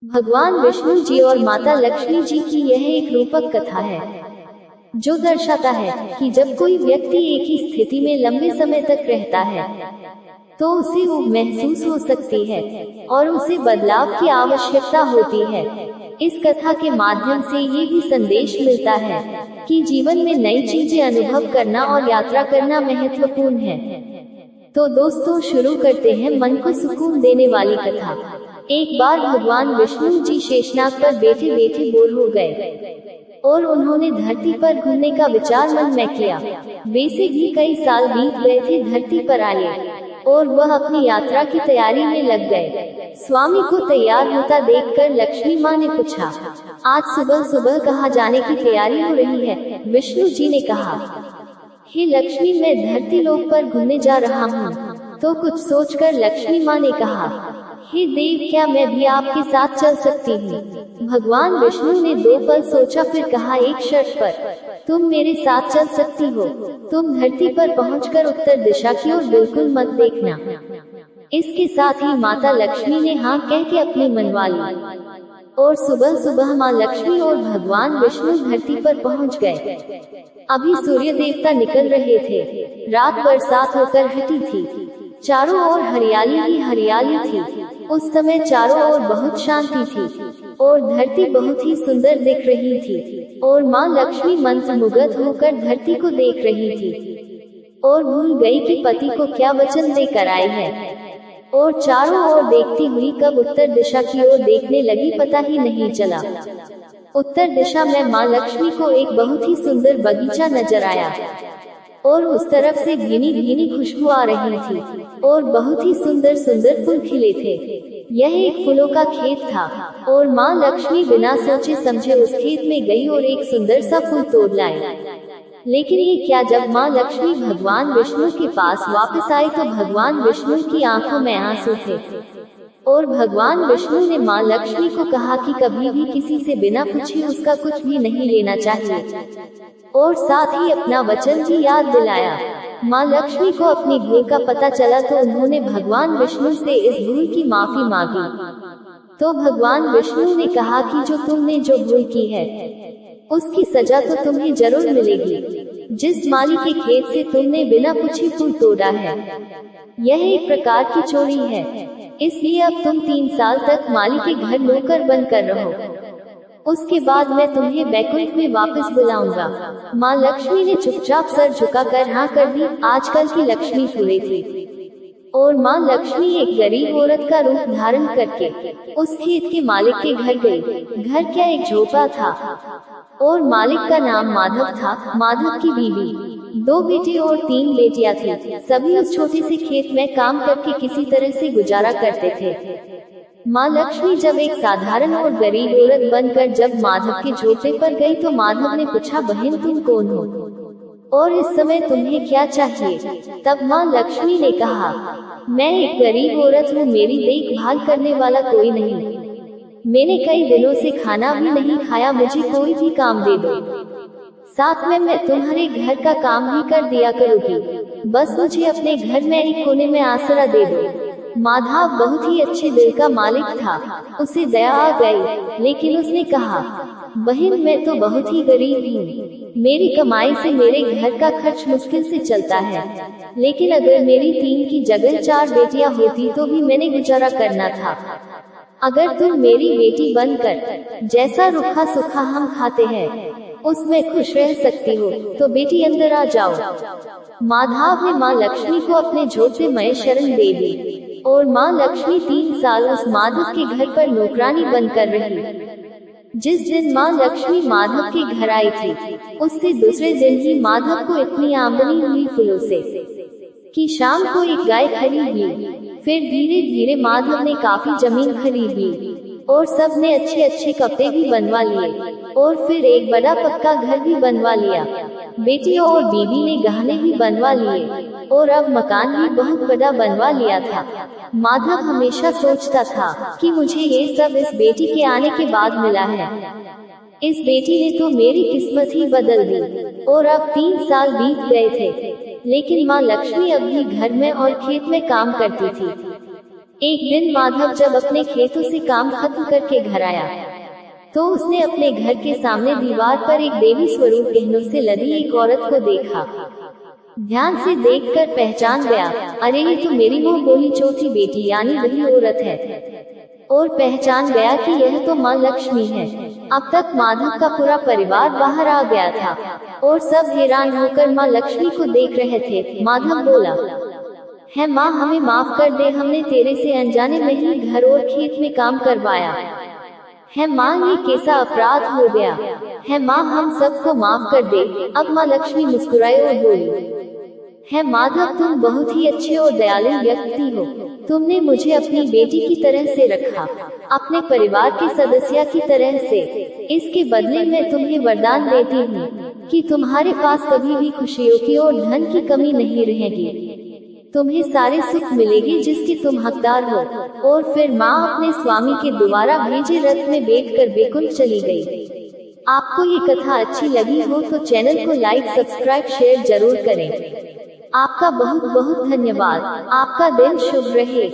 भगवान विष्णु जी और माता लक्ष्मी जी की यह एक रूपक कथा है जो दर्शाता है कि जब कोई व्यक्ति एक ही स्थिति में लंबे समय तक रहता है तो उसे ऊब महसूस हो सकती है और उसे बदलाव की आवश्यकता होती है। इस कथा के माध्यम से ये भी संदेश मिलता है कि जीवन में नई चीजें अनुभव करना और यात्रा करना महत्वपूर्ण है। तो दोस्तों, शुरू करते हैं मन को सुकून देने वाली कथा। एक बार भगवान विष्णु जी शेषनाग पर बैठे बैठे बोर हो गए और उन्होंने धरती पर घूमने का विचार मन में किया। वैसे भी कई साल बीत गए थे धरती पर आए और वह अपनी यात्रा की तैयारी में लग गए। स्वामी को तैयार होता देखकर लक्ष्मी माँ ने पूछा, आज सुबह सुबह कहाँ जाने की तैयारी हो रही है? विष्णु जी ने कहा, हे लक्ष्मी, मैं धरती लोक पर घूमने जा रहा हूँ। तो कुछ सोचकर लक्ष्मी माँ ने कहा, हे देव, क्या मैं भी आपके साथ चल सकती हूँ? भगवान विष्णु ने 2 पल सोचा, फिर कहा, एक शर्त पर। तुम मेरे साथ चल सकती हो। तुम धरती पर पहुंचकर उत्तर दिशा की ओर बिल्कुल मत देखना। इसके साथ ही माता लक्ष्मी ने हाँ कह के अपनी मनवा ली और सुबह सुबह माँ लक्ष्मी और भगवान विष्णु धरती पर पहुंच गए। अभी सूर्य देवता निकल रहे थे। रात बरसात होकर हटी थी। चारों ओर हरियाली ही हरियाली थी। उस समय चारों ओर बहुत शांति थी और धरती बहुत ही सुंदर दिख रही थी और माँ लक्ष्मी मंत्रमुग्ध होकर धरती को देख रही थी और भूल गई कि पति को क्या वचन देकर आई है और चारों ओर देखती हुई कब उत्तर दिशा की ओर देखने लगी पता ही नहीं चला। उत्तर दिशा में माँ लक्ष्मी को एक बहुत ही सुंदर बगीचा नजर आया और उस तरफ से भीनी भीनी खुशबू आ रही थी और बहुत ही सुंदर सुंदर फूल खिले थे। यह एक फूलों का खेत था और माँ लक्ष्मी बिना सोचे समझे उस खेत में गई और एक सुंदर सा फूल तोड़ लाई। लेकिन ये क्या, जब माँ लक्ष्मी भगवान विष्णु के पास वापस आई तो भगवान विष्णु की आंखों में आंसू थे और भगवान विष्णु ने माँ लक्ष्मी को कहा कि कभी भी किसी से बिना पूछे उसका कुछ भी नहीं लेना चाहिए और साथ ही अपना वचन भी याद दिलाया। माँ लक्ष्मी को अपनी भूल का पता चला तो उन्होंने भगवान विष्णु से इस भूल की माफी मांगी। तो भगवान विष्णु ने कहा कि जो तुमने जो भूल की है उसकी सजा तो तुम्हें जरूर मिलेगी। जिस माली के खेत से तुमने बिना पूछे फूल तोड़ा है यह एक प्रकार की चोरी है, इसलिए अब तुम 3 साल तक माली के घर नौकर बनकर रहो। उसके बाद मैं तुम्हें बैकुंठ में वापस बुलाऊंगा। माँ लक्ष्मी ने चुपचाप सर झुकाकर हाँ कर दी। आजकल की लक्ष्मी फूले थी और माँ लक्ष्मी एक गरीब औरत का रूप धारण करके उस खेत के मालिक के घर गई। घर क्या, एक झोपड़ा था और मालिक का नाम माधव था। माधव की बीवी, 2 बेटे और 3 बेटियां थी। सभी उस छोटे से खेत में काम करके किसी तरह से गुजारा करते थे। माँ लक्ष्मी जब एक साधारण और गरीब औरत बनकर जब माधव के झोपड़े पर गई तो माधव ने पूछा, बहन तुम कौन हो और इस समय तुम्हें क्या चाहिए? तब माँ लक्ष्मी ने कहा, मैं एक गरीब औरत हूँ, मेरी देखभाल करने वाला कोई नहीं। मैंने कई दिनों से खाना भी नहीं खाया, मुझे कोई भी काम दे दो, साथ में मैं तुम्हारे घर का काम भी कर दिया करूँगी। बस मुझे अपने घर में एक कोने में आसरा दे दो। माधव बहुत ही अच्छे दिल का मालिक था। उसे दया आ गई, लेकिन उसने कहा, बहन मैं तो बहुत ही गरीब हूँ। मेरी कमाई से मेरे घर का खर्च मुश्किल से चलता है, लेकिन अगर मेरी 3 की जगह 4 बेटियां होती तो भी मैंने गुजारा करना था। अगर तुम मेरी बेटी बनकर जैसा रूखा सूखा हम खाते हैं उसमें खुश रह सकती हो तो बेटी अंदर आ जाओ। माधव ने माँ लक्ष्मी को अपने झोपड़े में शरण दे दी और माँ लक्ष्मी 3 साल उस माधव के घर पर नौकरानी बनकर रही। जिस दिन माँ लक्ष्मी माधव के घर आई थी उससे दूसरे दिन ही माधव को इतनी आमदनी हुई फूलों से कि शाम को एक गाय खरीद ली। फिर धीरे धीरे माधव ने काफी जमीन खरीद ली और सबने अच्छे अच्छे कपड़े भी बनवा लिए और फिर एक बड़ा पक्का घर भी बनवा लिया। बेटियों और बीवी ने गहने भी बनवा लिए और अब मकान भी बहुत बड़ा बनवा लिया था। माधव हमेशा सोचता था कि मुझे ये सब इस बेटी के आने के बाद मिला है। इस बेटी ने तो मेरी किस्मत ही बदल दी। और अब 3 साल बीत गए थे, लेकिन माँ लक्ष्मी अब भी घर में और खेत में काम करती थी। एक दिन माधव जब अपने खेतों से काम खत्म करके घर आया तो उसने अपने घर के सामने दीवार पर एक देवी स्वरूप गहनों से लदी एक औरत को देखा। ध्यान से देखकर पहचान गया, अरे ये तो मेरी मुंह बोली चौथी बेटी यानी वही औरत है। और पहचान गया कि यह तो माँ लक्ष्मी है। अब तक माधव का पूरा परिवार बाहर आ गया था और सब हैरान होकर माँ लक्ष्मी को देख रहे थे। माधव बोला, है माँ हमें माफ कर दे, हमने तेरे से अनजाने में ही घर और खेत में काम करवाया है माँ, ये कैसा अपराध हो गया है माँ, हम सबको माफ कर दे। अब माँ लक्ष्मी मुस्कुराई और बोली, है माधव तुम बहुत ही अच्छे और दयालु व्यक्ति हो, तुमने मुझे अपनी बेटी की तरह से रखा, अपने परिवार के सदस्य की तरह से। इसके बदले मैं तुम्हें वरदान देती हूँ कि तुम्हारे पास कभी भी खुशियों की और धन की कमी नहीं रहेगी, तुम्हें सारे सुख मिलेगी जिसके तुम हकदार हो। और फिर माँ अपने स्वामी के दोबारा भेजे रथ में बैठकर बैकुंठ चली गई। आपको ये कथा अच्छी लगी हो तो चैनल को लाइक सब्सक्राइब शेयर जरूर करें। आपका बहुत बहुत धन्यवाद। आपका दिन शुभ रहे।